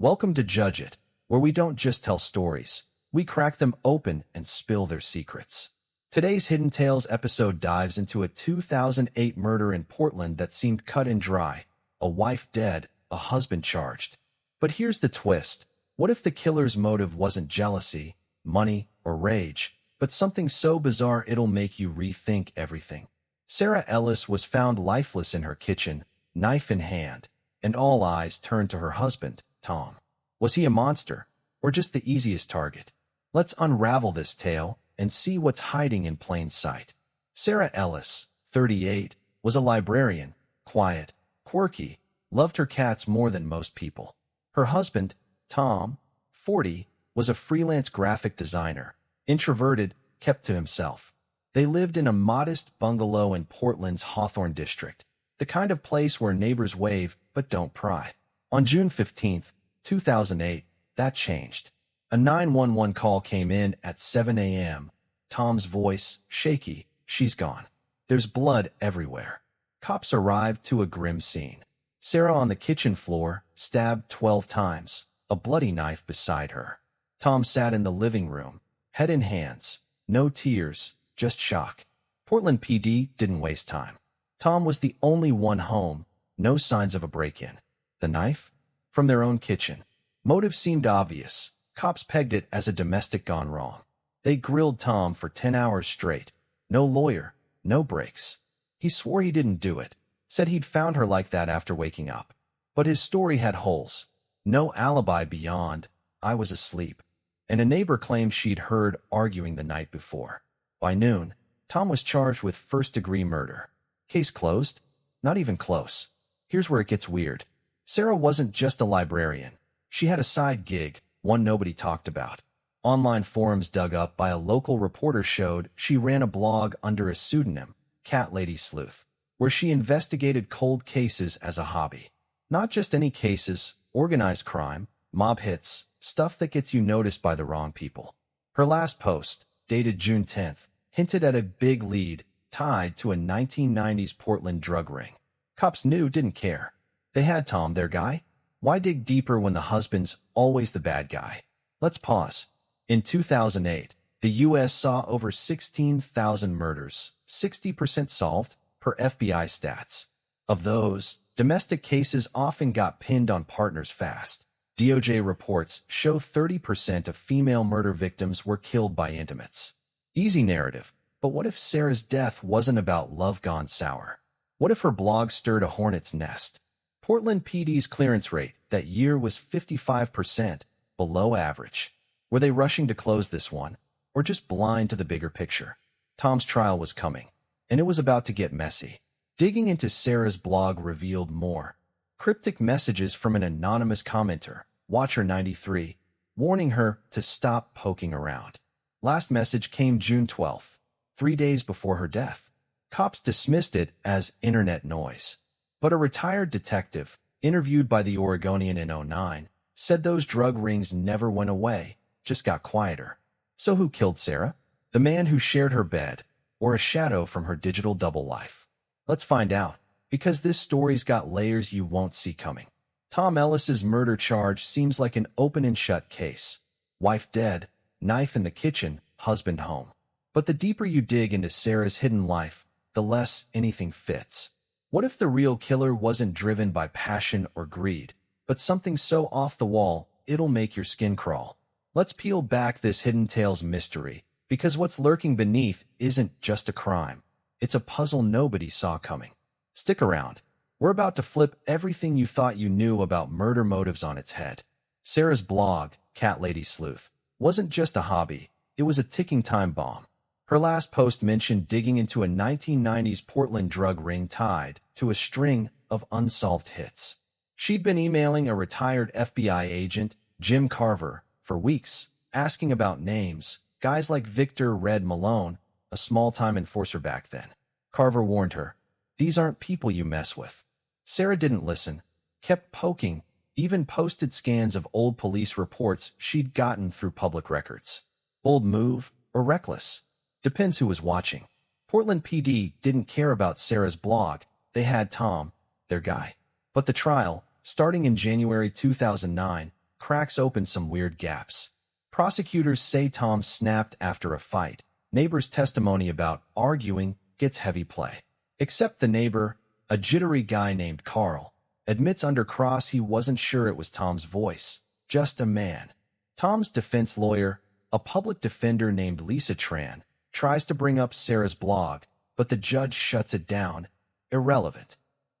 Welcome to Judge It, where we don't just tell stories, we crack them open and spill their secrets. Today's Hidden Tales episode dives into a 2008 murder in Portland that seemed cut and dry. A wife dead, a husband charged. But here's the twist. What if the killer's motive wasn't jealousy, money, or rage, but something so bizarre it'll make you rethink everything? Sarah Ellis was found lifeless in her kitchen, knife in hand, and all eyes turned to her husband, Tom. Was he a monster, or just the easiest target? Let's unravel this tale and see what's hiding in plain sight. Sarah Ellis, 38, was a librarian, quiet, quirky, loved her cats more than most people. Her husband, Tom, 40, was a freelance graphic designer, introverted, kept to himself. They lived in a modest bungalow in Portland's Hawthorne district, the kind of place where neighbors wave but don't pry. On June 15, 2008, that changed. A 911 call came in at 7 a.m. Tom's voice, shaky, "She's gone. There's blood everywhere." Cops arrived to a grim scene. Sarah on the kitchen floor, stabbed 12 times, a bloody knife beside her. Tom sat in the living room, head in hands, no tears, just shock. Portland PD didn't waste time. Tom was the only one home, no signs of a break-in. The knife? From their own kitchen. Motive seemed obvious. Cops pegged it as a domestic gone wrong. They grilled Tom for 10 hours straight. No lawyer, no breaks. He swore he didn't do it, said he'd found her like that after waking up. But his story had holes. No alibi beyond, "I was asleep." And a neighbor claimed she'd heard arguing the night before. By noon, Tom was charged with first-degree murder. Case closed? Not even close. Here's where it gets weird. Sarah wasn't just a librarian. She had a side gig, one nobody talked about. Online forums dug up by a local reporter showed she ran a blog under a pseudonym, Cat Lady Sleuth, where she investigated cold cases as a hobby. Not just any cases, organized crime, mob hits, stuff that gets you noticed by the wrong people. Her last post, dated June 10th, hinted at a big lead tied to a 1990s Portland drug ring. Cops knew, didn't care. They had Tom, their guy. Why dig deeper when the husband's always the bad guy? Let's pause. In 2008, the U.S. saw over 16,000 murders, 60% solved, per FBI stats. Of those, domestic cases often got pinned on partners fast. DOJ reports show 30% of female murder victims were killed by intimates. Easy narrative, but what if Sarah's death wasn't about love gone sour? What if her blog stirred a hornet's nest? Portland PD's clearance rate that year was 55%, below average. Were they rushing to close this one, or just blind to the bigger picture? Tom's trial was coming, and it was about to get messy. Digging into Sarah's blog revealed more. Cryptic messages from an anonymous commenter, Watcher93, warning her to stop poking around. Last message came June 12th, 3 days before her death. Cops dismissed it as internet noise. But a retired detective, interviewed by the Oregonian in '09, said those drug rings never went away, just got quieter. So who killed Sarah? The man who shared her bed, or a shadow from her digital double life? Let's find out, because this story's got layers you won't see coming. Tom Ellis's murder charge seems like an open and shut case. Wife dead, knife in the kitchen, husband home. But the deeper you dig into Sarah's hidden life, the less anything fits. What if the real killer wasn't driven by passion or greed, but something so off the wall, it'll make your skin crawl? Let's peel back this Hidden Tales mystery, because what's lurking beneath isn't just a crime. It's a puzzle nobody saw coming. Stick around. We're about to flip everything you thought you knew about murder motives on its head. Sarah's blog, Cat Lady Sleuth, wasn't just a hobby, it was a ticking time bomb. Her last post mentioned digging into a 1990s Portland drug ring tied to a string of unsolved hits. She'd been emailing a retired FBI agent, Jim Carver, for weeks, asking about names, guys like Victor Red Malone, a small-time enforcer back then. Carver warned her, "These aren't people you mess with." Sarah didn't listen, kept poking, even posted scans of old police reports she'd gotten through public records. Bold move or reckless? Depends who was watching. Portland PD didn't care about Sarah's blog. They had Tom, their guy. But the trial, starting in January 2009, cracks open some weird gaps. Prosecutors say Tom snapped after a fight. Neighbors' testimony about arguing gets heavy play. Except the neighbor, a jittery guy named Carl, admits under cross he wasn't sure it was Tom's voice, just a man. Tom's defense lawyer, a public defender named Lisa Tran, tries to bring up Sarah's blog, but the judge shuts it down. Irrelevant.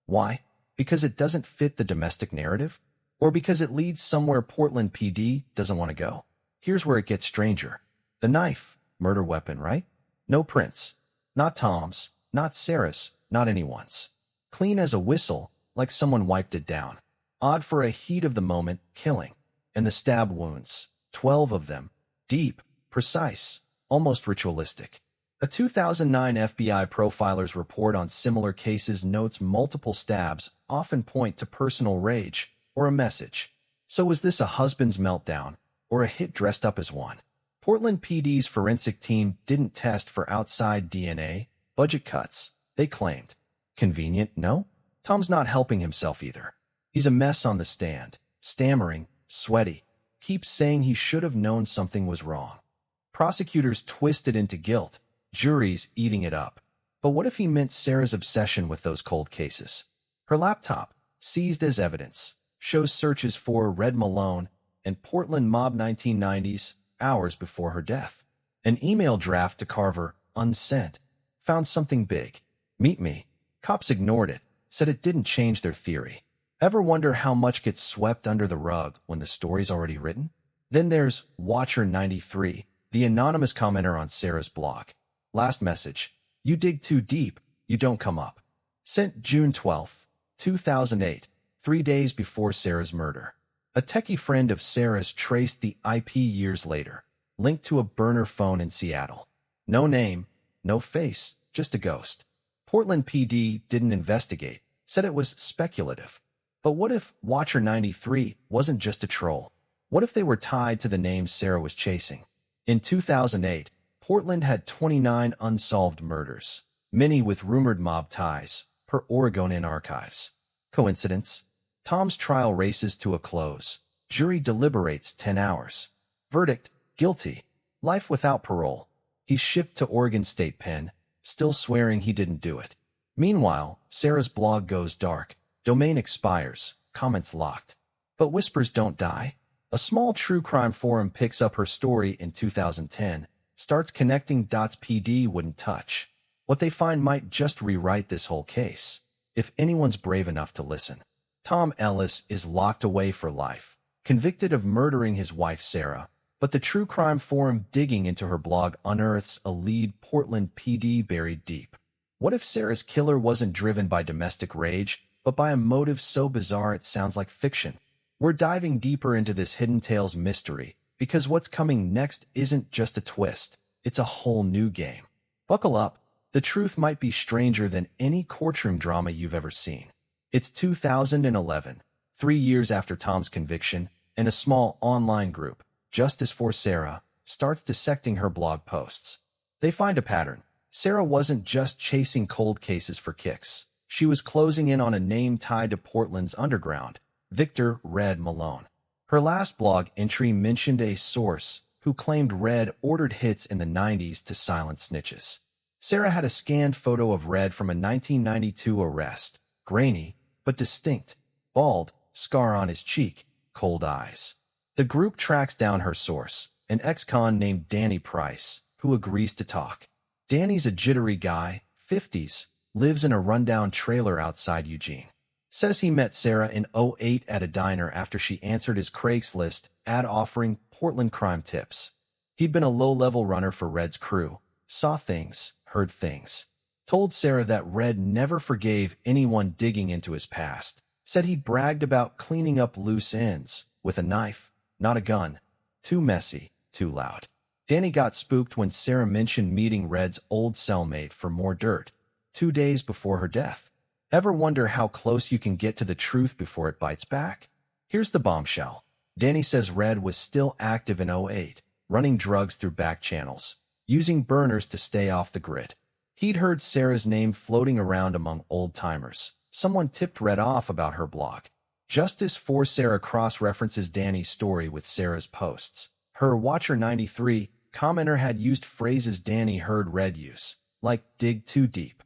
Why? Because it doesn't fit the domestic narrative? Or because it leads somewhere Portland PD doesn't want to go? Here's where it gets stranger. The knife, murder weapon, right? No prints. Not Tom's, not Sarah's, not anyone's. Clean as a whistle, like someone wiped it down. Odd for a heat of the moment killing. And the stab wounds, 12 of them, deep, precise, almost ritualistic. A 2009 FBI profiler's report on similar cases notes multiple stabs often point to personal rage or a message. So was this a husband's meltdown or a hit dressed up as one? Portland PD's forensic team didn't test for outside DNA, budget cuts, they claimed. Convenient, no? Tom's not helping himself either. He's a mess on the stand, stammering, sweaty, keeps saying he should have known something was wrong. Prosecutors twist it into guilt, juries eating it up. But what if he meant Sarah's obsession with those cold cases? Her laptop, seized as evidence, shows searches for Red Malone and Portland Mob 1990s, hours before her death. An email draft to Carver, unsent, found something big. Meet me. Cops ignored it, said it didn't change their theory. Ever wonder how much gets swept under the rug when the story's already written? Then there's Watcher93, the anonymous commenter on Sarah's blog. Last message. You dig too deep, you don't come up. Sent June 12, 2008, 3 days before Sarah's murder. A techie friend of Sarah's traced the IP years later, linked to a burner phone in Seattle. No name, no face, just a ghost. Portland PD didn't investigate, said it was speculative. But what if Watcher93 wasn't just a troll? What if they were tied to the names Sarah was chasing? In 2008, Portland had 29 unsolved murders, many with rumored mob ties, per Oregonian archives. Coincidence? Tom's trial races to a close. Jury deliberates 10 hours. Verdict, guilty. Life without parole. He's shipped to Oregon State Pen, still swearing he didn't do it. Meanwhile, Sarah's blog goes dark. Domain expires, comments locked. But whispers don't die. A small true crime forum picks up her story in 2010, starts connecting dots PD wouldn't touch. What they find might just rewrite this whole case, if anyone's brave enough to listen. Tom Ellis is locked away for life, convicted of murdering his wife Sarah, but the true crime forum digging into her blog unearths a lead Portland PD buried deep. What if Sarah's killer wasn't driven by domestic rage, but by a motive so bizarre it sounds like fiction? We're diving deeper into this Hidden Tales mystery, because what's coming next isn't just a twist, it's a whole new game. Buckle up, the truth might be stranger than any courtroom drama you've ever seen. It's 2011, 3 years after Tom's conviction, and a small online group, Justice for Sarah, starts dissecting her blog posts. They find a pattern. Sarah wasn't just chasing cold cases for kicks. She was closing in on a name tied to Portland's underground, Victor Red Malone. Her last blog entry mentioned a source who claimed Red ordered hits in the 90s to silence snitches. Sarah had a scanned photo of Red from a 1992 arrest, grainy, but distinct, bald, scar on his cheek, cold eyes. The group tracks down her source, an ex-con named Danny Price, who agrees to talk. Danny's a jittery guy, 50s, lives in a rundown trailer outside Eugene. Says he met Sarah in '08 at a diner after she answered his Craigslist ad offering Portland crime tips. He'd been a low-level runner for Red's crew, saw things, heard things. Told Sarah that Red never forgave anyone digging into his past. Said he'd bragged about cleaning up loose ends, with a knife, not a gun. Too messy, too loud. Danny got spooked when Sarah mentioned meeting Red's old cellmate for more dirt, 2 days before her death. Ever wonder how close you can get to the truth before it bites back? Here's the bombshell. Danny says Red was still active in '08, running drugs through back channels, using burners to stay off the grid. He'd heard Sarah's name floating around among old-timers. Someone tipped Red off about her blog. Justice for Sarah cross-references Danny's story with Sarah's posts. Her Watcher93 commenter had used phrases Danny heard Red use, like dig too deep.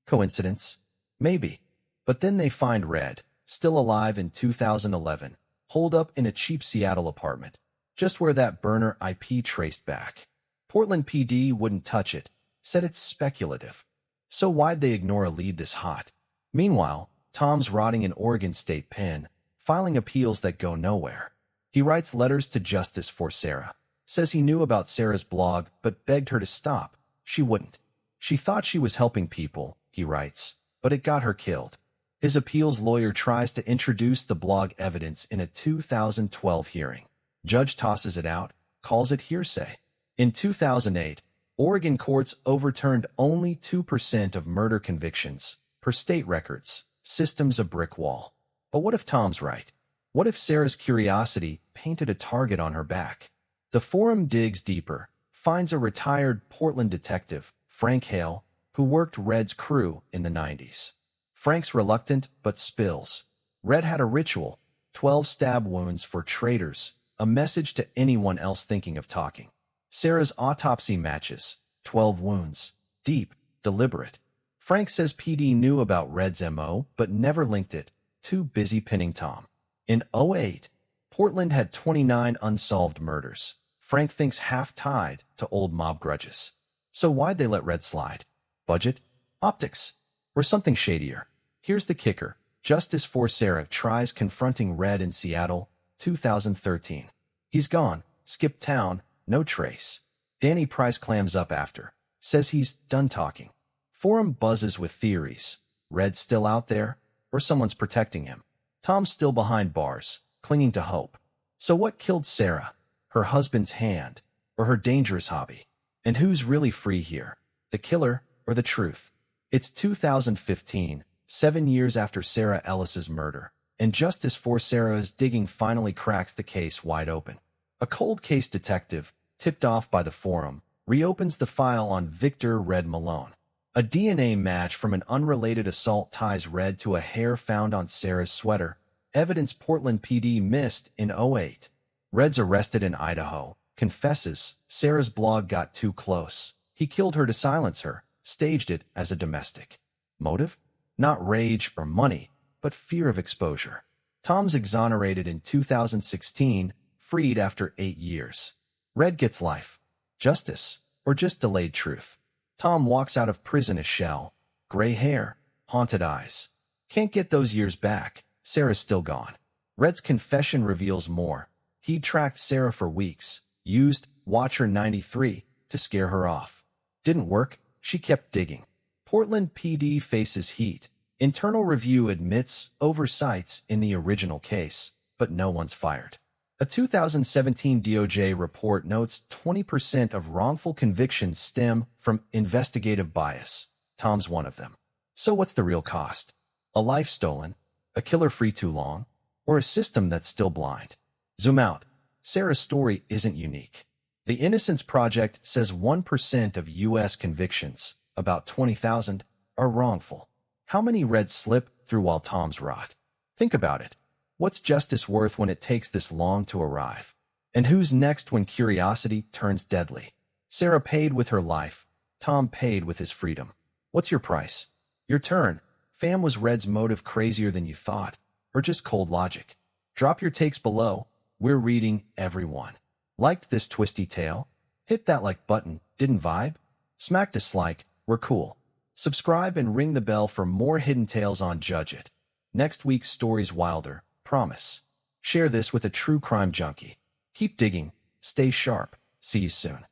Coincidence? Maybe. But then they find Red, still alive in 2011, holed up in a cheap Seattle apartment, just where that burner IP traced back. Portland PD wouldn't touch it, said it's speculative. So why'd they ignore a lead this hot? Meanwhile, Tom's rotting in Oregon State Pen, filing appeals that go nowhere. He writes letters to Justice for Sarah, says he knew about Sarah's blog but begged her to stop. She wouldn't. She thought she was helping people, he writes, but it got her killed. His appeals lawyer tries to introduce the blog evidence in a 2012 hearing. Judge tosses it out, calls it hearsay. In 2008, Oregon courts overturned only 2% of murder convictions, per state records. System's a brick wall. But what if Tom's right? What if Sarah's curiosity painted a target on her back? The forum digs deeper, finds a retired Portland detective, Frank Hale, who worked Red's crew in the 90s. Frank's reluctant but spills. Red had a ritual, 12 stab wounds for traitors, a message to anyone else thinking of talking. Sarah's autopsy matches, 12 wounds, deep, deliberate. Frank says PD knew about Red's MO but never linked it, too busy pinning Tom. In 2008, Portland had 29 unsolved murders. Frank thinks half tied to old mob grudges. So why'd they let Red slide? Budget? Optics? Or something shadier? Here's the kicker. Justice for Sarah tries confronting Red in Seattle, 2013. He's gone, skipped town, no trace. Danny Price clams up after, says he's done talking. Forum buzzes with theories. Red's still out there, or someone's protecting him. Tom's still behind bars, clinging to hope. So what killed Sarah? Her husband's hand, or her dangerous hobby? And who's really free here? The killer, or the truth? It's 2015, 7 years after Sarah Ellis's murder, and Justice for Sarah's digging finally cracks the case wide open. A cold case detective, tipped off by the forum, reopens the file on Victor Red Malone. A DNA match from an unrelated assault ties Red to a hair found on Sarah's sweater, evidence Portland PD missed in 2008. Red's arrested in Idaho, confesses Sarah's blog got too close. He killed her to silence her, staged it as a domestic. Motive? Not rage or money, but fear of exposure. Tom's exonerated in 2016, freed after 8 years. Red gets life. Justice, or just delayed truth. Tom walks out of prison a shell. Gray hair, haunted eyes. Can't get those years back. Sarah's still gone. Red's confession reveals more. He'd tracked Sarah for weeks, used Watcher93 to scare her off. Didn't work. She kept digging. Portland PD faces heat. Internal review admits oversights in the original case, but no one's fired. A 2017 DOJ report notes 20% of wrongful convictions stem from investigative bias. Tom's one of them. So what's the real cost? A life stolen? A killer free too long? Or a system that's still blind? Zoom out. Sarah's story isn't unique. The Innocence Project says 1% of U.S. convictions, about 20,000, are wrongful. How many Reds slip through while Tom's rot? Think about it. What's justice worth when it takes this long to arrive? And who's next when curiosity turns deadly? Sarah paid with her life. Tom paid with his freedom. What's your price? Your turn. Fam, was Red's motive crazier than you thought? Or just cold logic? Drop your takes below. We're reading everyone. Liked this twisty tale? Hit that like button. Didn't vibe? Smack dislike. We're cool. Subscribe and ring the bell for more hidden tales on Judge It. Next week's story's wilder. Promise. Share this with a true crime junkie. Keep digging. Stay sharp. See you soon.